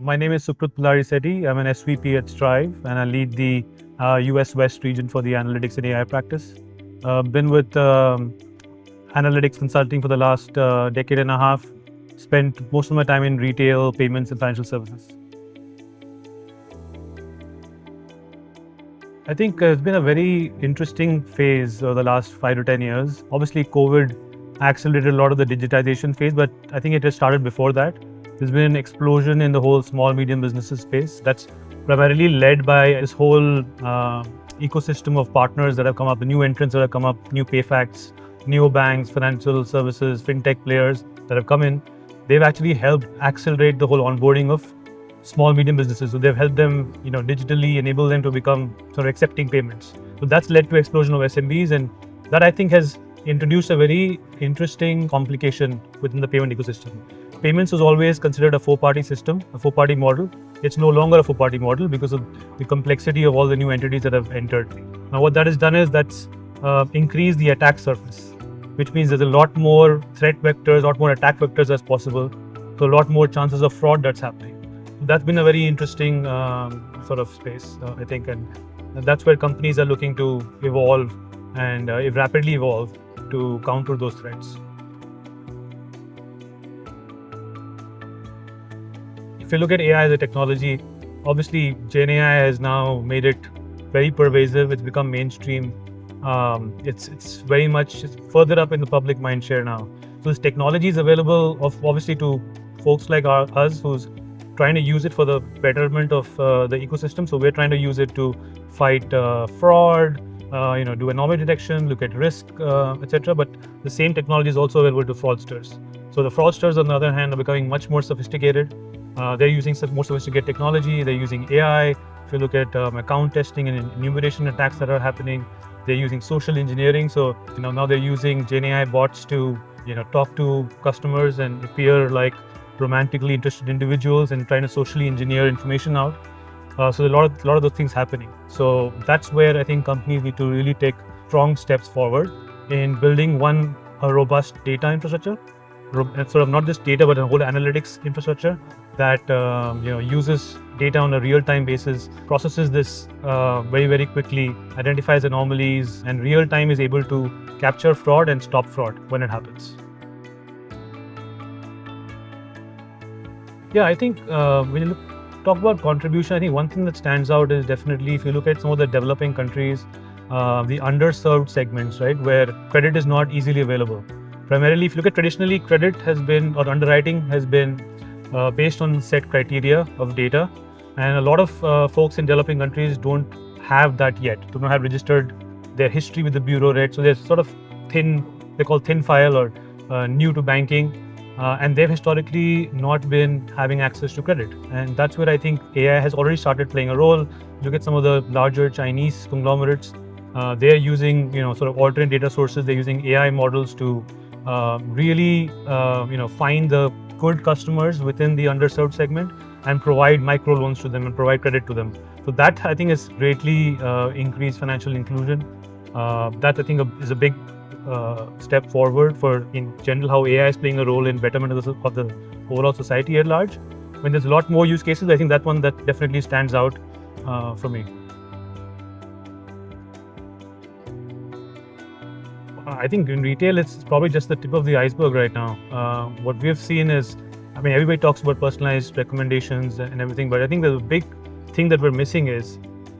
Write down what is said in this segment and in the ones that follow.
My name is Sukruth Pillarisetti. I'm an SVP at Straive, and I lead the US West region for the analytics and AI practice. Been with analytics consulting for the last decade and a half. Spent most of my time in retail, payments, and financial services. I think it's been a very interesting phase over the last 5 to 10 years. Obviously, COVID accelerated a lot of the digitization phase, but I think it has started before that. There's been an explosion in the whole small, medium businesses space that's primarily led by this whole ecosystem of partners that have come up, the new entrants that have come up, new PayFacs, neobanks, financial services, FinTech players that have come in. They've actually helped accelerate the whole onboarding of small, medium businesses. So they've helped them, digitally enable them to become sort of accepting payments. So that's led to explosion of SMBs, and that I think has introduced a very interesting complication within the payment ecosystem. Payments was always considered a four-party system, a four-party model. It's no longer a four-party model because of the complexity of all the new entities that have entered. Now, what that has done is that's increased the attack surface, which means there's a lot more threat vectors, a lot more attack vectors as possible. So a lot more chances of fraud that's happening. That's been a very interesting sort of space, I think, and that's where companies are looking to evolve and rapidly evolve to counter those threats. If you look at AI as a technology, obviously GenAI has now made it very pervasive. It's become mainstream. It's very much further up in the public mind share now. So this technology is available obviously to folks like us who's trying to use it for the betterment of the ecosystem. So we're trying to use it to fight fraud, do anomaly detection, look at risk, etc. But the same technology is also available to fraudsters. So the fraudsters, on the other hand, are becoming much more sophisticated. They're using more sophisticated technology. They're using AI. If you look at account testing and enumeration attacks that are happening, they're using social engineering. So now they're using GenAI bots to talk to customers and appear like romantically interested individuals and trying to socially engineer information out. So a lot of those things happening. So that's where I think companies need to really take strong steps forward in building a robust data infrastructure, sort of not just data but a whole analytics infrastructure that uses data on a real-time basis, processes this very, very quickly, identifies anomalies, and real-time is able to capture fraud and stop fraud when it happens. Yeah, I think when you talk about contribution, I think one thing that stands out is definitely if you look at some of the developing countries, the underserved segments, right, where credit is not easily available. Primarily, if you look at traditionally, credit has been, or underwriting has been based on set criteria of data. And a lot of folks in developing countries don't have that yet, do not have registered their history with the bureau, right? So they're sort of they call thin file or new to banking. And they've historically not been having access to credit. And that's where I think AI has already started playing a role. Look at some of the larger Chinese conglomerates. They're using, sort of alternate data sources. They're using AI models to really, find the good customers within the underserved segment and provide micro loans to them and provide credit to them. So that I think has greatly increased financial inclusion. That I think is a big step forward for, in general, how AI is playing a role in betterment of the overall society at large. When there's a lot more use cases, I think that one that definitely stands out for me. I think in retail, it's probably just the tip of the iceberg right now. What we have seen is, everybody talks about personalized recommendations and everything, but I think the big thing that we're missing is,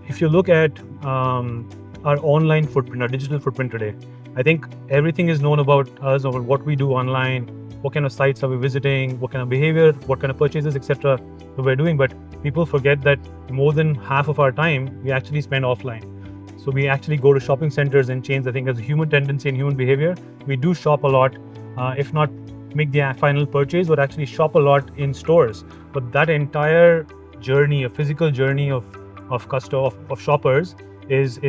if you look at our online footprint, our digital footprint today, I think everything is known about us, about what we do online, what kind of sites are we visiting, what kind of behavior, what kind of purchases, etc. we're doing. But people forget that more than half of our time we actually spend offline. So we actually go to shopping centers and chains. I think as a human tendency and human behavior, we do shop a lot, if not make the final purchase, but actually shop a lot in stores. But that entire journey, a physical journey of shoppers is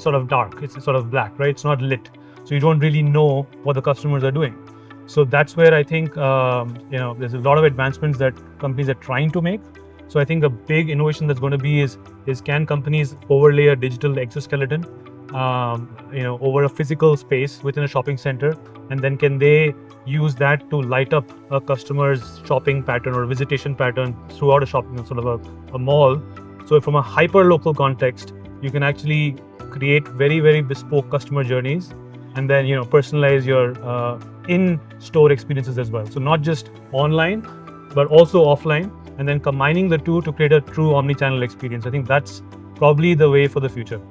sort of dark. It's sort of black, right? It's not lit. So you don't really know what the customers are doing. So that's where I think there's a lot of advancements that companies are trying to make. So I think a big innovation that's going to be is can companies overlay a digital exoskeleton over a physical space within a shopping center, and then can they use that to light up a customer's shopping pattern or visitation pattern throughout a shopping sort of a mall. So from a hyper local context, you can actually create very, very bespoke customer journeys, and then personalize your in-store experiences as well. So not just online, but also offline, and then combining the two to create a true omnichannel experience. I think that's probably the way for the future.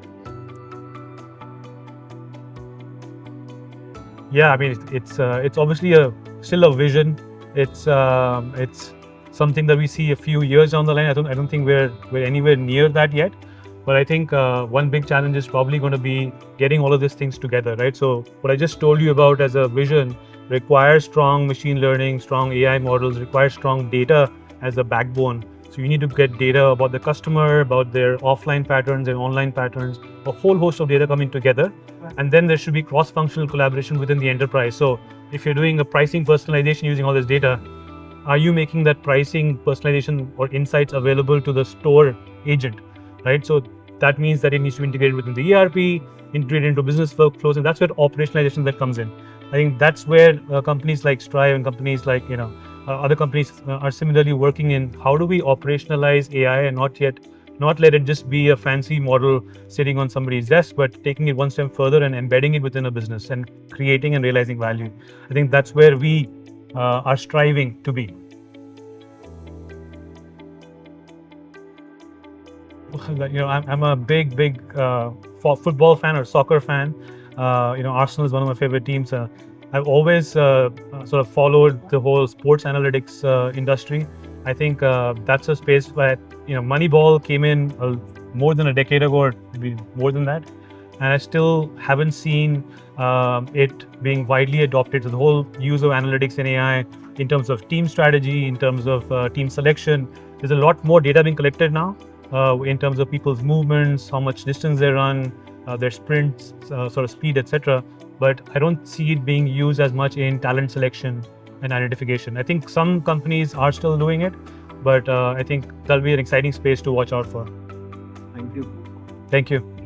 Yeah, I mean it's obviously still a vision. It's something that we see a few years down the line. I don't think we're anywhere near that yet. But I think one big challenge is probably going to be getting all of these things together, right? So what I just told you about as a vision requires strong machine learning, strong AI models, requires strong data as a backbone. So you need to get data about the customer, about their offline patterns and online patterns, a whole host of data coming together. And then there should be cross-functional collaboration within the enterprise. So if you're doing a pricing personalization using all this data, are you making that pricing personalization or insights available to the store agent, right? So that means that it needs to be integrated within the ERP, integrated into business workflows, and that's where operationalization that comes in. I think that's where companies like Straive and companies like other companies are similarly working in how do we operationalize AI and not let it just be a fancy model sitting on somebody's desk, but taking it one step further and embedding it within a business and creating and realizing value. I think that's where we are striving to be. I'm a big football fan or soccer fan. Arsenal is one of my favorite teams. I've always sort of followed the whole sports analytics industry. I think that's a space where Moneyball came in more than a decade ago, or maybe more than that, and I still haven't seen it being widely adopted. So the whole use of analytics and AI in terms of team strategy, in terms of team selection, there's a lot more data being collected now. In terms of people's movements, how much distance they run, their sprints, sort of speed, etc. But I don't see it being used as much in talent selection and identification. I think some companies are still doing it, but I think that'll be an exciting space to watch out for. Thank you. Thank you.